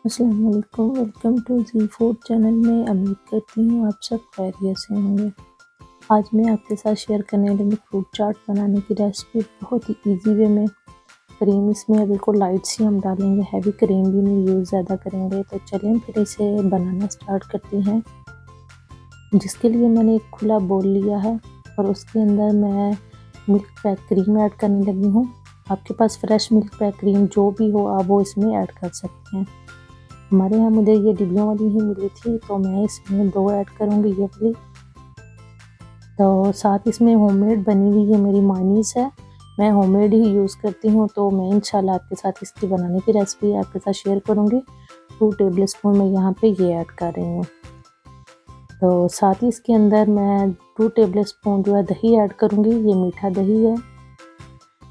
अस्सलाम वालेकुम, welcome to Zee food channel में। उम्मीद करती हूँ आप सब खैरियत से होंगे। आज मैं आपके साथ शेयर करने लगी फ्रूट चाट बनाने की रेसिपी बहुत ही इजी वे में। क्रीम इसमें बिल्कुल लाइट सी हम डालेंगे, हैवी क्रीम भी नहीं यूज़ ज़्यादा करेंगे। तो चलें फिर इसे बनाना स्टार्ट करते हैं। जिसके लिए मैंने एक खुला बोल लिया है और उसके अंदर मैं मिल्क पैक क्रीम ऐड करने लगी हूँ। आपके पास फ्रेश मिल्क पैक क्रीम जो भी हो आप वो इसमें ऐड कर सकते हैं। हमारे यहाँ मुझे ये डिब्बियों वाली ही मिली थी तो मैं इसमें 2 ऐड करूँगी ये वाली। तो साथ इसमें होममेड बनी हुई ये मेरी मायोनीज़ है, मैं होममेड ही यूज़ करती हूँ। तो मैं इंशाल्लाह आपके साथ इसकी बनाने की रेसिपी आपके साथ शेयर करूँगी। 2 टेबलस्पून मैं यहाँ पे ये ऐड कर रही हूँ। तो साथ ही इसके अंदर मैं 2 टेबलस्पून जो है दही ऐड करूँगी। ये मीठा दही है,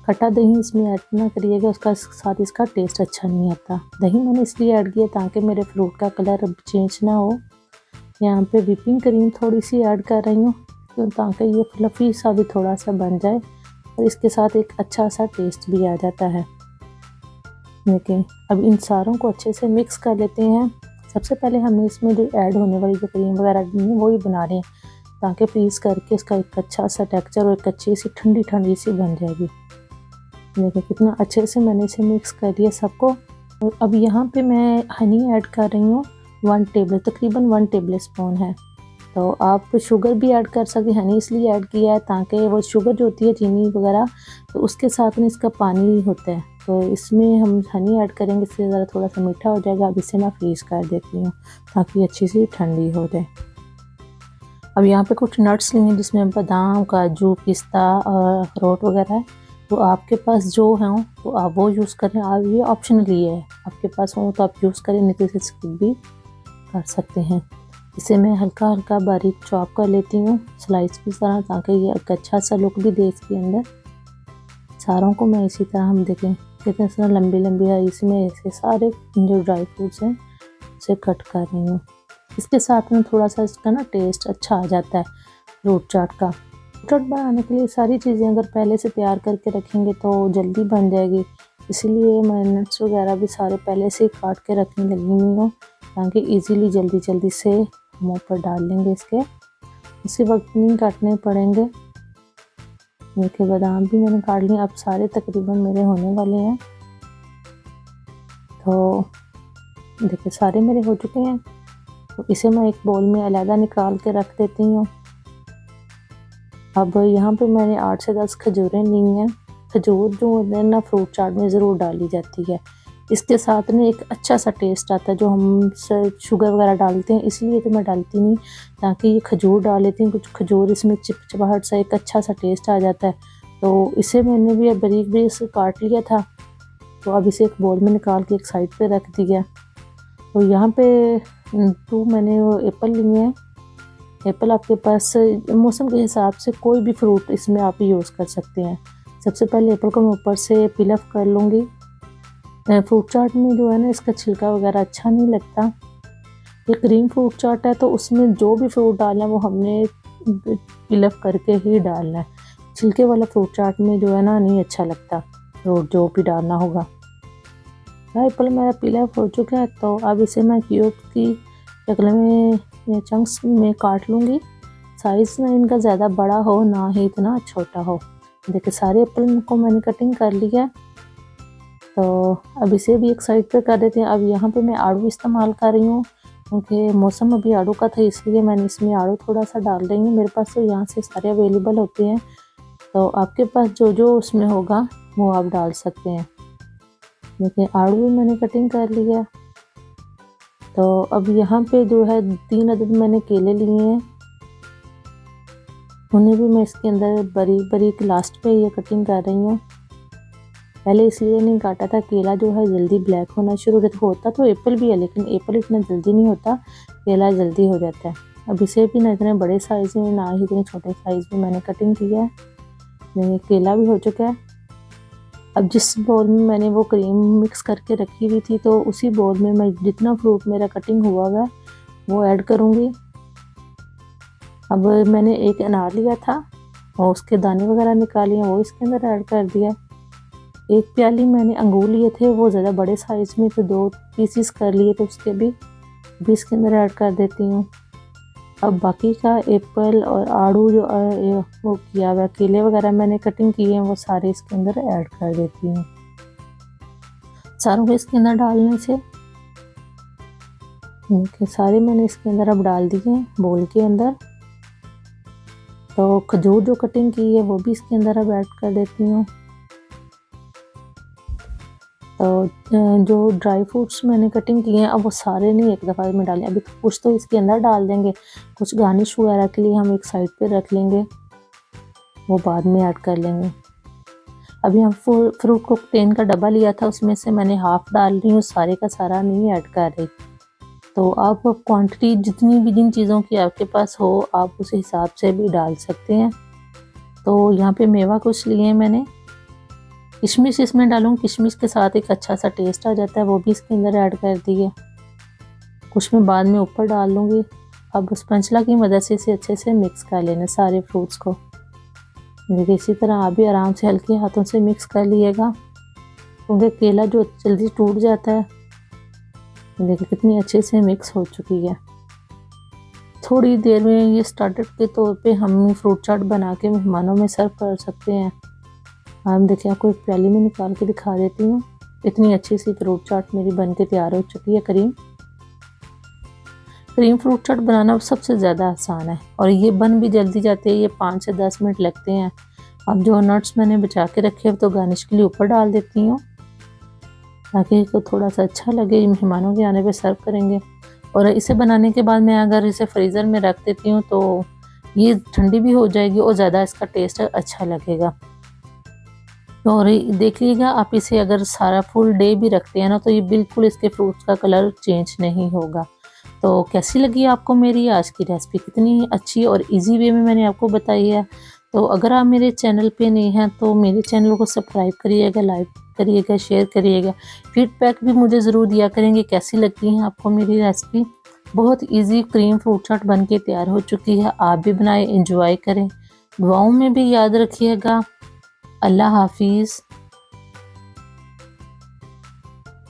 खट्टा दही इसमें ऐड ना करिएगा, उसका साथ इसका टेस्ट अच्छा नहीं आता। दही मैंने इसलिए ऐड किया ताकि मेरे फ्रूट का कलर चेंज ना हो। यहाँ पे व्हिपिंग क्रीम थोड़ी सी ऐड कर रही हूँ तो ताकि ये फ्लफ़ी सा भी थोड़ा सा बन जाए और इसके साथ एक अच्छा सा टेस्ट भी आ जाता है। देखिए अब इन सारों को अच्छे से मिक्स कर लेते हैं। सबसे पहले हमने इसमें जो ऐड होने वाली जो क्रीम वगैरह है वही बना रहे हैं ताकि पीस करके इसका एक अच्छा सा टेक्सचर और एक अच्छी सी ठंडी सी बन जाएगी। देखिए कितना अच्छे से मैंने इसे मिक्स कर दिया सबको। और अब यहाँ पे मैं हनी ऐड कर रही हूँ तकरीबन 1 टेबलस्पून है। तो आप शुगर भी ऐड कर सकते हैं। हनी इसलिए ऐड किया है ताकि वो शुगर जो होती है चीनी वगैरह तो उसके साथ में इसका पानी होता है, तो इसमें हम हनी ऐड करेंगे, इससे ज़रा थोड़ा सा मीठा हो जाएगा। अब इसे मैं फ्रीज़ कर देती हूँ ताकि अच्छी सी ठंडी हो जाए। अब यहाँ पे कुछ नट्स लिए जिसमें बादाम, काजू, पिस्ता और अखरोट वगैरह है। तो आपके पास जो हों तो आप वो यूज़ करें। आप ये ऑप्शनली है, आपके पास हो तो आप यूज़ करें, नहीं तो इसे स्किप भी कर सकते हैं। इसे मैं हल्का हल्का बारीक चॉप कर लेती हूँ स्लाइस की तरह ताकि ये एक अच्छा सा लुक भी दे इसके अंदर। सारों को मैं इसी तरह हम देखें कितने सारा लंबी लंबी है, इसमें ऐसे सारे जो ड्राई फ्रूट्स हैं उसे कट कर रही हूँ। इसके साथ में थोड़ा सा इसका ना टेस्ट अच्छा आ जाता है फ्रूट चाट का। चाट बनाने के लिए सारी चीज़ें अगर पहले से तैयार करके रखेंगे तो जल्दी बन जाएगी, इसीलिए मैं नट्स वगैरह भी सारे पहले से काट के रखने लगी हुई हूँ ताकि इजीली जल्दी से हम ऊपर डाल लेंगे इसके, इसी वक्त नहीं काटने पड़ेंगे। देखिए बादाम भी मैंने काट लिए, अब सारे तकरीबन मेरे होने वाले हैं। तो देखिए सारे मेरे हो चुके हैं। तो इसे मैं एक बाउल में अलग निकाल के रख देती हूँ। अब यहाँ पे मैंने 8 से 10 खजूरें ली हैं। खजूर जो है ना फ्रूट चाट में ज़रूर डाली जाती है, इसके साथ में एक अच्छा सा टेस्ट आता है। जो हम शुगर वगैरह डालते हैं इसलिए तो मैं डालती नहीं, ताकि ये खजूर डाल लेती हूँ, कुछ खजूर इसमें चिपचिपाहट सा एक अच्छा सा टेस्ट आ जाता है। तो इसे मैंने भी बारीक बारीक से काट लिया था। तो अब इसे एक बाउल में निकाल के एक साइड पे रख दिया। तो यहाँ पे 2 मैंने वो एप्पल लिए हैं। एप्पल आपके पास मौसम के हिसाब से कोई भी फ्रूट इसमें आप यूज़ कर सकते हैं। सबसे पहले एप्पल को मैं ऊपर से पील ऑफ कर लूँगी। फ्रूट चाट में जो है ना इसका छिलका वगैरह अच्छा नहीं लगता। ये क्रीम फ्रूट चाट है तो उसमें जो भी फ्रूट डालना है वो हमने पील ऑफ करके ही डालना है। छिलके वाला फ्रूट चाट में जो है ना नहीं अच्छा लगता फ्रूट जो भी डालना होगा। एप्पल मेरा पील ऑफ हो चुका है, तो अब इसे मैं क्यूब की शक्ल में चंक्स में काट लूँगी। साइज़ ना इनका ज़्यादा बड़ा हो ना ही इतना छोटा हो। देखिए सारे एप्पल को मैंने कटिंग कर लिया। तो अब इसे भी एक साइड पे कर देते हैं। अब यहाँ पे मैं आड़ू इस्तेमाल कर रही हूँ क्योंकि मौसम अभी आड़ू का था, इसलिए मैंने इसमें आड़ू थोड़ा सा डाल रही हूँ। मेरे पास तो यहाँ से सारे अवेलेबल होते हैं, तो आपके पास जो उसमें होगा वो आप डाल सकते हैं। देखिए आड़ू भी मैंने कटिंग कर लिया। तो अब यहाँ पे जो है 3 अदद मैंने केले लिए हैं, उन्हें भी मैं इसके अंदर बारीक बारीक लास्ट पे ये कटिंग कर रही हूँ। पहले इसलिए नहीं काटा था, केला जो है जल्दी ब्लैक होना शुरू होता तो एप्पल भी है, लेकिन एप्पल इतना जल्दी नहीं होता, केला जल्दी हो जाता है। अब इसे भी ना इतने बड़े साइज़ में ना ही इतने छोटे साइज़ में मैंने कटिंग किया है। देखिए केला भी हो चुका है। अब जिस बाउल में मैंने वो क्रीम मिक्स करके रखी हुई थी तो उसी बाउल में मैं जितना फ्रूट मेरा कटिंग हुआ है वो ऐड करूँगी। अब मैंने एक अनार लिया था और उसके दाने वगैरह निकाले हैं, वो इसके अंदर ऐड कर दिया। एक प्याली मैंने अंगूर लिए थे, वो ज़्यादा बड़े साइज़ में थे, 2 पीसीस कर लिए थे उसके भी इसके अंदर ऐड कर देती हूँ। अब बाकी का एप्पल और आड़ू जो वो किया हुआ केले वगैरह मैंने कटिंग किए हैं वो सारे इसके अंदर ऐड कर देती हूँ। सारों को इसके अंदर डालने से देखिए सारे मैंने इसके अंदर अब डाल दिए हैं बोल के अंदर। तो खजूर जो कटिंग की है वो भी इसके अंदर अब ऐड कर देती हूँ। तो जो ड्राई फ्रूट्स मैंने कटिंग किए हैं अब वो सारे नहीं एक दफ़ा में डालें, अभी कुछ तो इसके अंदर डाल देंगे, कुछ गार्निश वगैरह के लिए हम एक साइड पे रख लेंगे, वो बाद में ऐड कर लेंगे। अभी हम फ्रूट कोकटेन का डब्बा लिया था उसमें से मैंने हाफ़ डाल रही हूँ, सारे का सारा नहीं ऐड कर रही। तो आप क्वांटिटी जितनी भी जिन चीज़ों की आपके पास हो आप उस हिसाब से भी डाल सकते हैं। तो यहाँ पे मेवा कुछ लिए हैं मैंने, किशमिश इसमें डालूँ, किशमिश के साथ एक अच्छा सा टेस्ट आ जाता है, वो भी इसके अंदर ऐड कर दिए। कुछ मैं बाद में ऊपर डाल लूँगी। अब स्पैचुला की मदद से इसे अच्छे से मिक्स कर लेना सारे फ्रूट्स को। देखिए इसी तरह आप भी आराम से हल्के हाथों से मिक्स कर लीजिएगा, क्योंकि केला जो जल्दी टूट जाता है। देखिए कितनी अच्छे से मिक्स हो चुकी है। थोड़ी देर में ये स्टार्टर के तौर पे हम फ्रूट चाट बना के मेहमानों में सर्व कर सकते हैं। हम देखिए आपको एक प्याली में निकाल के दिखा देती हूँ। इतनी अच्छी सी फ्रूट चाट मेरी बन के तैयार हो चुकी है। क्रीम फ्रूट चाट बनाना सबसे ज़्यादा आसान है और ये बन भी जल्दी जाते हैं, ये 5 से 10 मिनट लगते हैं। अब जो नट्स मैंने बचा के रखे हैं तो गार्निश के लिए ऊपर डाल देती हूँ, ताकि इसको थोड़ा सा अच्छा लगे, मेहमानों के आने पे सर्व करेंगे। और इसे बनाने के बाद मैं अगर इसे फ्रीज़र में रख देती हूँ तो ये ठंडी भी हो जाएगी और ज़्यादा इसका टेस्ट अच्छा लगेगा। और देखिएगा आप इसे अगर सारा फुल डे भी रखते हैं ना तो ये बिल्कुल इसके फ्रूट्स का कलर चेंज नहीं होगा। तो कैसी लगी आपको मेरी आज की रेसिपी, कितनी अच्छी और इजी वे में मैंने आपको बताई है। तो अगर आप मेरे चैनल पे नए हैं तो मेरे चैनल को सब्सक्राइब करिएगा, लाइक करिएगा, शेयर करिएगा। फीडबैक भी मुझे ज़रूर दिया करेंगे कैसी लगती है आपको मेरी रेसिपी। बहुत इजी क्रीम फ्रूट चाट बन के तैयार हो चुकी है, आप भी बनाएं, एंजॉय करें। दुआओं में भी याद रखिएगा। अल्लाह हाफिज़।